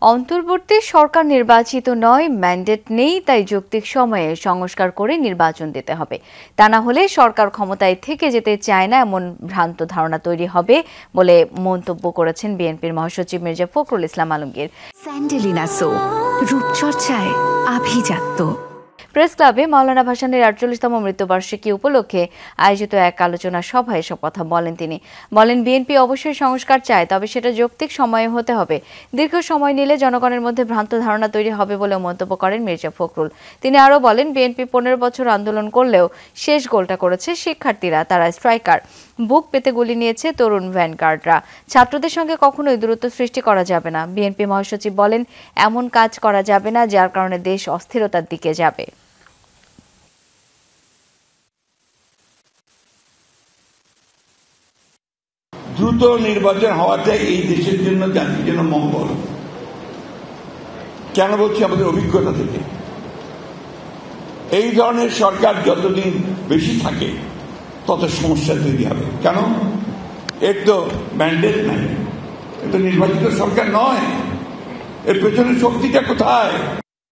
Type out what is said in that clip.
অন্তর্বর্তী সরকার নির্বাচিত নয়, ম্যান্ডেট নেই, তাই যৌক্তিক সময়ে সংস্কার করে নির্বাচন দিতে হবে। তা না হলে সরকার ক্ষমতায় থেকে যেতে চায় না, এমন ভ্রান্ত ধারণা তৈরি হবে বলে মন্তব্য করেছেন বিএনপির মহাসচিব মির্জা ফখরুল ইসলাম আলমগীর। স্যান্ডেলিনা সো, রূপচর্চায় আভিজাত্য। প্রেস ক্লাবে মাওলানা ভাসানীর ৪৮তম মৃত্যুবার্ষিকী উপলক্ষে আয়োজিত এক আলোচনা সভায় এসব কথা বলেন তিনি। বলেন, বিএনপি অবশ্যই সংস্কার চায়, তবে সেটা যৌক্তিক সময়ে হতে হবে। দীর্ঘ সময় নিলে জনগণের মধ্যে ভ্রান্ত ধারণা তৈরি হবে বলে মন্তব্য করেন মির্জা ফখরুল। তিনি আরও বলেন, বিএনপি ১৫ বছর আন্দোলন করলেও শেষ গোলটা করেছে শিক্ষার্থীরা, তারা স্ট্রাইকার। বুক পেতে গুলি নিয়েছে তরুণ ভ্যানগার্ডরা। ছাত্রদের সঙ্গে কখনোই দূরত্ব সৃষ্টি করা যাবে না। বিএনপি মহাসচিব বলেন, এমন কাজ করা যাবে না যার কারণে দেশ অস্থিরতার দিকে যাবে। দ্রুত নির্বাচন হওয়াতে এই দেশের জন্য, জাতির জন্য মঙ্গল। কেন বলছি? আমাদের অভিজ্ঞতা থেকে এই ধরনের সরকার যতদিন বেশি থাকে তত সমস্যা তৈরি হবে। কেন? এর তো ম্যান্ডেট নাই, এর তো নির্বাচিত সরকার নয়। এর পেছনে শক্তিটা কোথায়?